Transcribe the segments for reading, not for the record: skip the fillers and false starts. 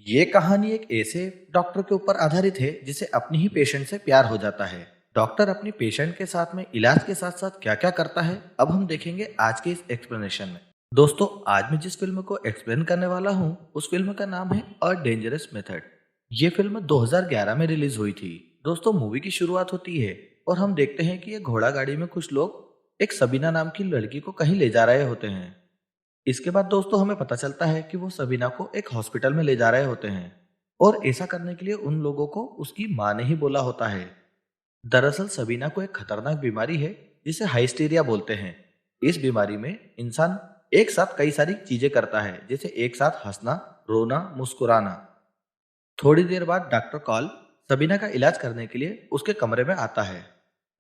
ये कहानी एक ऐसे डॉक्टर के ऊपर आधारित है जिसे अपनी ही पेशेंट से प्यार हो जाता है। डॉक्टर अपनी पेशेंट के साथ में इलाज के साथ साथ क्या क्या करता है, अब हम देखेंगे आज के इस एक्सप्लेनेशन में। दोस्तों, आज मैं जिस फिल्म को एक्सप्लेन करने वाला हूँ उस फिल्म का नाम है अ डेंजरस मेथड। ये फिल्म 2011 में रिलीज हुई थी। दोस्तों, मूवी की शुरुआत होती है और हम देखते हैं कि ये घोड़ा गाड़ी में कुछ लोग एक सबीना नाम की लड़की को कहीं ले जा रहे होते हैं। इसके बाद दोस्तों हमें पता चलता है कि वो सबीना को एक हॉस्पिटल में ले जा रहे होते हैं और ऐसा करने के लिए उन लोगों को उसकी माँ ने ही बोला होता है। दरअसल सबीना को एक खतरनाक बीमारी है जिसे हाइस्टीरिया बोलते हैं। इस बीमारी में इंसान एक साथ कई सारी चीजें करता है, जैसे एक साथ हंसना, रोना, मुस्कुराना। थोड़ी देर बाद डॉक्टर कॉल सबीना का इलाज करने के लिए उसके कमरे में आता है।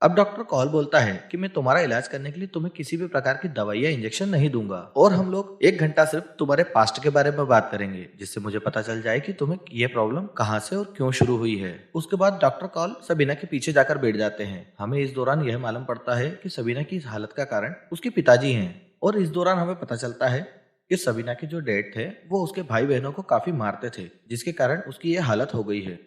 अब डॉक्टर कॉल बोलता है कि मैं तुम्हारा इलाज करने के लिए तुम्हें किसी भी प्रकार की दवाई या इंजेक्शन नहीं दूंगा और हम लोग 1 घंटा सिर्फ तुम्हारे पास्ट के बारे में बात करेंगे, जिससे मुझे पता चल जाए कि तुम्हें ये प्रॉब्लम कहाँ से और क्यों शुरू हुई है। उसके बाद डॉक्टर कॉल सबीना के पीछे जाकर बैठ जाते हैं। हमें इस दौरान यह मालूम पड़ता है कि सबीना की इस हालत का कारण उसके पिताजी हैं और इस दौरान हमें पता चलता है कि सबीना के जो डैड थे वो उसके भाई बहनों को काफी मारते थे, जिसके कारण उसकी ये हालत हो गई है।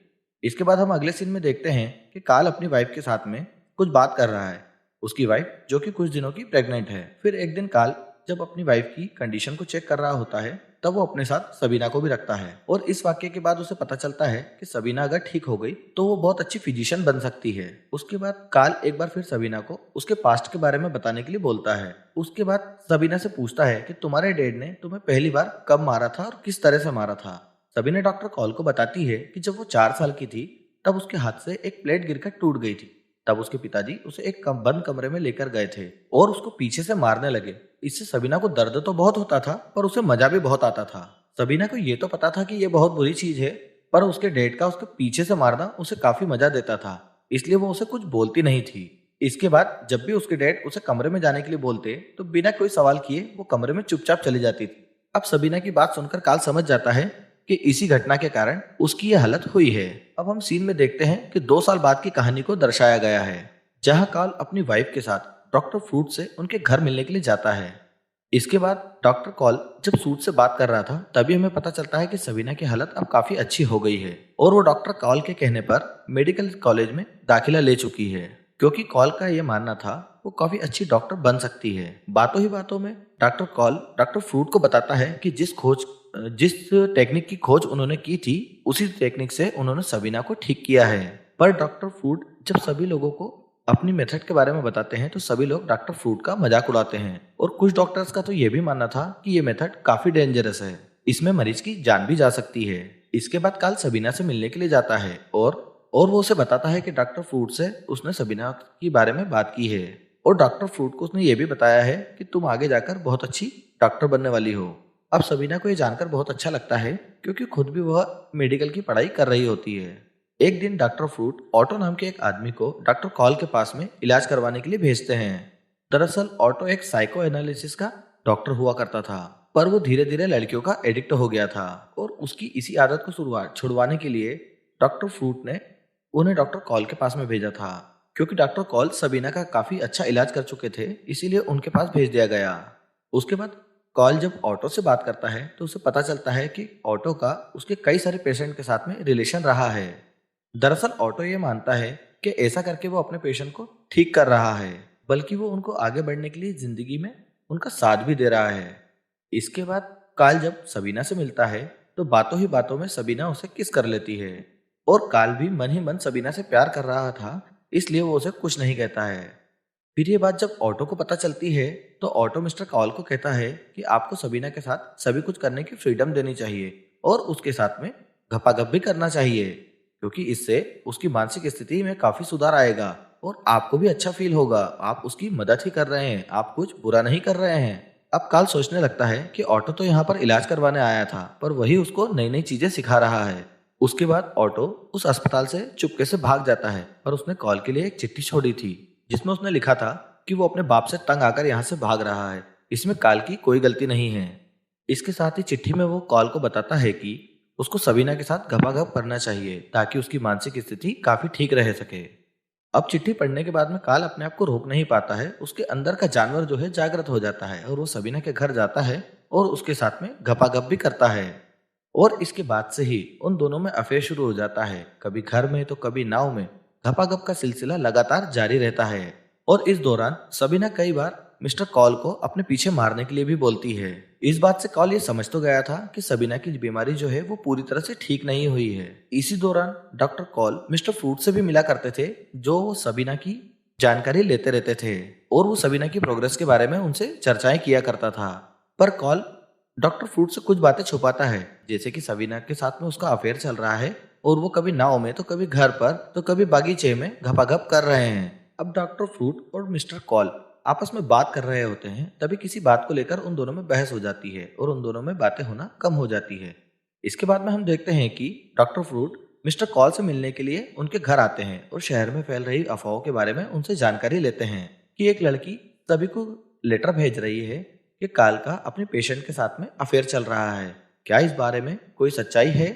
इसके बाद हम अगले सीन में देखते हैं कि काल अपनी वाइफ के साथ में कुछ बात कर रहा है। उसकी वाइफ जो कि कुछ दिनों की प्रेग्नेंट है। फिर एक दिन काल जब अपनी वाइफ की कंडीशन को चेक कर रहा होता है तब वो अपने साथ सबीना को भी रखता है और इस वाक्य के बाद उसे पता चलता है कि सबीना अगर ठीक हो गई तो वो बहुत अच्छी फिजिशियन बन सकती है। उसके बाद काल एक बार फिर सबीना को उसके पास्ट के बारे में बताने के लिए बोलता है। उसके बाद सबीना से पूछता है कि तुम्हारे डैड ने तुम्हें पहली बार कब मारा था और किस तरह से मारा था। सबीना डॉक्टर कॉल को बताती है कि जब वो 4 साल की थी तब उसके हाथ से एक प्लेट गिरकर टूट गई थी। तब उसके पिताजी उसे एक बंद कमरे में लेकर गए थे और उसको पीछे से मारने लगे। इससे सबीना को दर्द तो बहुत होता था पर उसे मजा भी बहुत आता था। सबीना को ये तो पता था कि ये बहुत बुरी चीज है, पर उसके डैड का उसके पीछे से मारना उसे काफी मजा देता था, इसलिए वो उसे कुछ बोलती नहीं थी। इसके बाद जब भी उसके डैड उसे कमरे में जाने के लिए बोलते तो बिना कोई सवाल किए वो कमरे में चुपचाप चली जाती थी। अब सबीना की बात सुनकर काल समझ जाता है कि इसी घटना के कारण उसकी यह हालत हुई है। अब हम सीन में देखते हैं कि 2 साल बाद की कहानी को दर्शाया गया है, जहां काल अपनी वाइफ के साथ डॉक्टर फ्रूट से उनके घर मिलने के लिए जाता है। इसके बाद डॉक्टर कॉल जब सूट से बात कर रहा था तभी हमें पता चलता है कि सबीना की हालत अब काफी अच्छी हो गई है और वो डॉक्टर कॉल के कहने पर मेडिकल कॉलेज में दाखिला ले चुकी है, क्योंकि कॉल का ये मानना था वो काफी अच्छी डॉक्टर बन सकती है। बातों ही बातों में डॉक्टर कॉल डॉक्टर फ्रूट को बताता है कि जिस टेक्निक की खोज उन्होंने की थी उसी टेक्निक से उन्होंने सबीना को ठीक किया है। पर डॉक्टर फ्रूट जब सभी लोगों को अपनी मेथड के बारे में बताते हैं तो सभी लोग डॉक्टर फ्रूट का मजाक उड़ाते हैं और कुछ डॉक्टर्स का तो ये भी मानना था कि ये मेथड काफी डेंजरस है, इसमें मरीज की जान भी जा सकती है। इसके बाद काल सबीना से मिलने के लिए जाता है और वो उसे बताता है कि डॉक्टर फ्रूट से उसने सबीना के बारे में बात की है और डॉक्टर फ्रूट को उसने ये भी बताया है कि तुम आगे जाकर बहुत अच्छी डॉक्टर बनने वाली हो। अब सबीना को ये जानकर बहुत अच्छा लगता है, क्योंकि खुद भी वह मेडिकल की पढ़ाई कर रही होती है। एक दिन डॉक्टर फ्रूट ऑटो नाम के एक आदमी को डॉक्टर कॉल के पास में इलाज करवाने के लिए भेजते हैं। दरअसल ऑटो एक साइको एनालिसिस का डॉक्टर हुआ करता था, पर वो धीरे धीरे लड़कियों का एडिक्ट हो गया था और उसकी इसी आदत को छुड़वाने के लिए डॉक्टर फ्रूट ने उन्हें डॉक्टर कॉल के पास में भेजा था। क्योंकि डॉक्टर कॉल सबीना का काफी अच्छा इलाज कर चुके थे, इसीलिए उनके पास भेज दिया गया। उसके बाद कॉल जब ऑटो से बात करता है तो उसे पता चलता है कि ऑटो का उसके कई सारे पेशेंट के साथ में रिलेशन रहा है। दरअसल ऑटो ये मानता है कि ऐसा करके वो अपने पेशेंट को ठीक कर रहा है, बल्कि वो उनको आगे बढ़ने के लिए जिंदगी में उनका साथ भी दे रहा है। इसके बाद काल जब सबीना से मिलता है तो बातों ही बातों में सबीना उसे किस कर लेती है और काल भी मन ही मन सबीना से प्यार कर रहा था, इसलिए वो उसे कुछ नहीं कहता है। फिर ये बात जब ऑटो को पता चलती है तो ऑटो मिस्टर कॉल को कहता है कि आपको सबीना के साथ सभी कुछ करने की फ्रीडम देनी चाहिए और उसके साथ में घपाघप भी करना चाहिए, क्योंकि इससे उसकी मानसिक स्थिति में काफी सुधार आएगा और आपको भी अच्छा फील होगा। आप उसकी मदद ही कर रहे हैं, आप कुछ बुरा नहीं कर रहे हैं। अब काल सोचने लगता है कि ऑटो तो यहाँ पर इलाज करवाने आया था, पर वही उसको नई नई चीजें सिखा रहा है। उसके बाद ऑटो उस अस्पताल से चुपके से भाग जाता है, पर उसने कॉल के लिए एक चिट्ठी छोड़ी थी जिसमें उसने लिखा था कि वो अपने बाप से तंग आकर यहाँ से भाग रहा है, इसमें काल की कोई गलती नहीं है। इसके साथ ही चिट्ठी में वो कॉल को बताता है कि उसको सबीना के साथ घपाघप करना चाहिए ताकि उसकी मानसिक स्थिति काफी ठीक रह सके। अब चिट्ठी पढ़ने के बाद में काल अपने आप को रोक नहीं पाता है, उसके अंदर का जानवर जो है जागृत हो जाता है और वो सबीना के घर जाता है और उसके साथ में घपाघप भी करता है। और इसके बाद से ही उन दोनों में अफेयर शुरू हो जाता है। कभी घर में तो कभी नाव में घपाघप का सिलसिला लगातार जारी रहता है। और इस दौरान सबीना कई बार मिस्टर कॉल को अपने पीछे मारने के लिए भी बोलती है। इस बात से कॉल ये समझ तो गया था कि सबीना की बीमारी जो है वो पूरी तरह से ठीक नहीं हुई है। इसी दौरान डॉक्टर कॉल मिस्टर फ्रूट से भी मिला करते थे, जो वो सबीना की जानकारी लेते रहते थे और वो सबीना की प्रोग्रेस के बारे में उनसे चर्चाएं किया करता था। पर कॉल डॉक्टर फ्रूट से कुछ बातें छुपाता है, जैसे कि सबीना के साथ में उसका अफेयर चल रहा है और वो कभी नाव में तो कभी घर पर तो कभी बागीचे में घपाघप कर रहे हैं। अब डॉक्टर फ्रूट और मिस्टर कॉल आपस में बात कर रहे होते हैं, तभी किसी बात को लेकर उन दोनों में बहस हो जाती है और उन दोनों में बातें होना कम हो जाती है। इसके बाद में हम देखते हैं कि डॉक्टर फ्रूट मिस्टर कॉल से मिलने के लिए उनके घर आते हैं और शहर में फैल रही अफवाहों के बारे में उनसे जानकारी लेते हैं कि एक लड़की सभी को लेटर भेज रही है कि काल का अपने पेशेंट के साथ में अफेयर चल रहा है। क्या इस बारे में कोई सच्चाई है?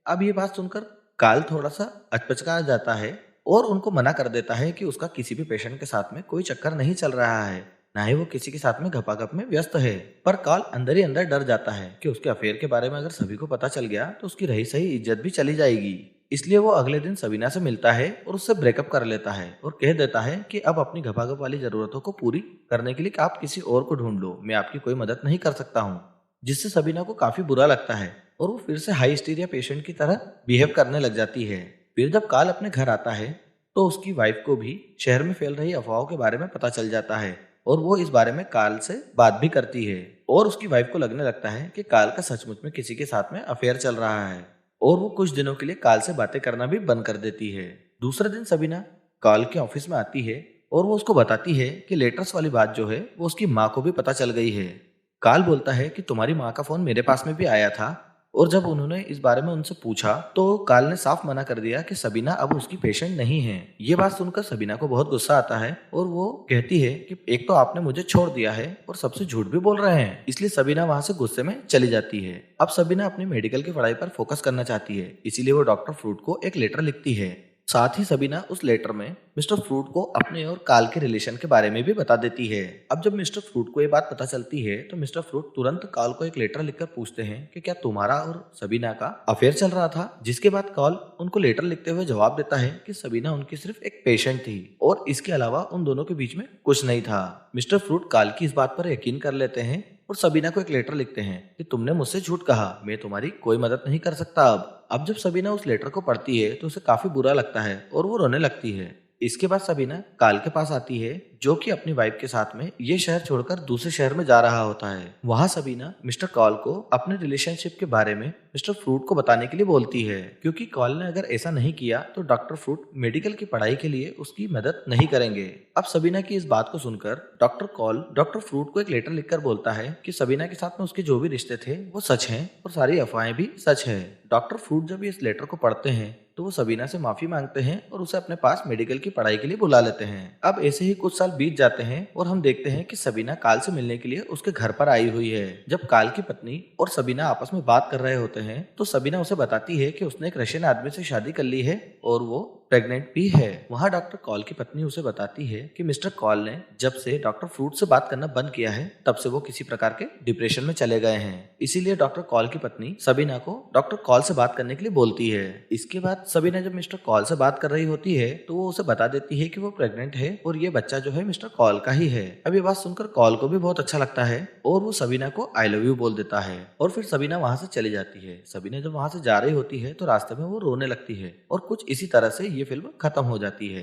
अब ये बात सुनकर काल थोड़ा सा अचपचका जाता है और उनको मना कर देता है कि उसका किसी भी पेशेंट के साथ में कोई चक्कर नहीं चल रहा है, ना ही वो किसी के साथ में घपाघप में व्यस्त है। पर काल अंदर ही अंदर डर जाता है कि उसके अफेयर के बारे में अगर सभी को पता चल गया तो उसकी रही सही इज्जत भी चली जाएगी। इसलिए वो अगले दिन सबीना से मिलता है और उससे ब्रेकअप कर लेता है और कह देता है कि अब अपनी घपाघप वाली जरूरतों को पूरी करने के लिए आप किसी और को ढूंढ लो, मैं आपकी कोई मदद नहीं कर सकता हूँ। जिससे सबीना को काफी बुरा लगता है और वो फिर से हाई हिस्टीरिया पेशेंट की तरह बिहेव करने लग जाती है। फिर जब काल अपने घर आता है तो उसकी वाइफ को भी शहर में फैल रही अफवाहों के बारे में पता चल जाता है और वो इस बारे में काल से बात भी करती है। और उसकी वाइफ को लगने लगता है कि काल का सचमुच में किसी के साथ में अफेयर चल रहा है और वो कुछ दिनों के लिए काल से बातें करना भी बंद कर देती है। दूसरे दिन सबीना काल के ऑफिस में आती है और वो उसको बताती है कि लेटर्स वाली बात जो है वो उसकी माँ को भी पता चल गई है। काल बोलता है कि तुम्हारी माँ का फोन मेरे पास में भी आया था और जब उन्होंने इस बारे में उनसे पूछा तो काल ने साफ मना कर दिया कि सबीना अब उसकी पेशेंट नहीं है। ये बात सुनकर सबीना को बहुत गुस्सा आता है और वो कहती है कि एक तो आपने मुझे छोड़ दिया है और सबसे झूठ भी बोल रहे हैं। इसलिए सबीना वहां से गुस्से में चली जाती है। अब सबीना अपनी मेडिकल की पढ़ाई पर फोकस करना चाहती है, इसीलिए वो डॉक्टर फ्रूट को एक लेटर लिखती है। साथ ही सबीना उस लेटर में मिस्टर फ्रूट को अपने और काल के रिलेशन के बारे में भी बता देती है। अब जब मिस्टर फ्रूट को ये बात पता चलती है तो मिस्टर फ्रूट तुरंत काल को एक लेटर लिखकर पूछते हैं कि क्या तुम्हारा और सबीना का अफेयर चल रहा था। जिसके बाद काल उनको लेटर लिखते हुए जवाब देता है कि सबीना उनकी सिर्फ एक पेशेंट थी और इसके अलावा उन दोनों के बीच में कुछ नहीं था। मिस्टर फ्रूट काल की इस बात पर यकीन कर लेते हैं और सबीना को एक लेटर लिखते हैं कि तुमने मुझसे झूठ कहा, मैं तुम्हारी कोई मदद नहीं कर सकता। अब जब सबीना उस लेटर को पढ़ती है तो उसे काफी बुरा लगता है और वो रोने लगती है। इसके बाद सबीना काल के पास आती है, जो कि अपनी वाइफ के साथ में ये शहर छोड़कर दूसरे शहर में जा रहा होता है। वहाँ सबीना मिस्टर कॉल को अपने रिलेशनशिप के बारे में मिस्टर फ्रूट को बताने के लिए बोलती है, क्योंकि कॉल ने अगर ऐसा नहीं किया तो डॉक्टर फ्रूट मेडिकल की पढ़ाई के लिए उसकी मदद नहीं करेंगे। अब सबीना की इस बात को सुनकर डॉक्टर कॉल डॉक्टर फ्रूट को एक लेटर लिखकर बोलता है कि सबीना के साथ में उसके जो भी रिश्ते थे वो सच हैं और सारी अफवाहें भी सच है। डॉक्टर फ्रूट जब इस लेटर को पढ़ते हैं तो वो सबीना से माफी मांगते हैं और उसे अपने पास मेडिकल की पढ़ाई के लिए बुला लेते हैं। अब ऐसे ही कुछ साल बीत जाते हैं और हम देखते हैं कि सबीना काल से मिलने के लिए उसके घर पर आई हुई है। जब काल की पत्नी और सबीना आपस में बात कर रहे होते हैं तो सबीना उसे बताती है कि उसने एक रशियन आदमी से शादी कर ली है और वो प्रेग्नेंट भी है। वहाँ डॉक्टर कॉल की पत्नी उसे बताती है कि मिस्टर कॉल ने जब से डॉक्टर फ्रूट से बात करना बंद किया है तब से वो किसी प्रकार के डिप्रेशन में चले गए हैं। इसीलिए डॉक्टर कॉल की पत्नी सबीना को डॉक्टर कॉल से बात करने के लिए बोलती है। इसके बाद सबीना जब मिस्टर कॉल से बात कर रही होती है तो वो उसे बता देती है कि वो प्रेग्नेंट है और ये बच्चा जो है मिस्टर कॉल का ही है। अब ये बात सुनकर कॉल को भी बहुत अच्छा लगता है और वो सबीना को आई लव यू बोल देता है और फिर सबीना वहां से चली जाती है। सबीना जब वहां से जा रही होती है तो रास्ते में वो रोने लगती है और कुछ इसी तरह से ये फिल्म खत्म हो जाती है।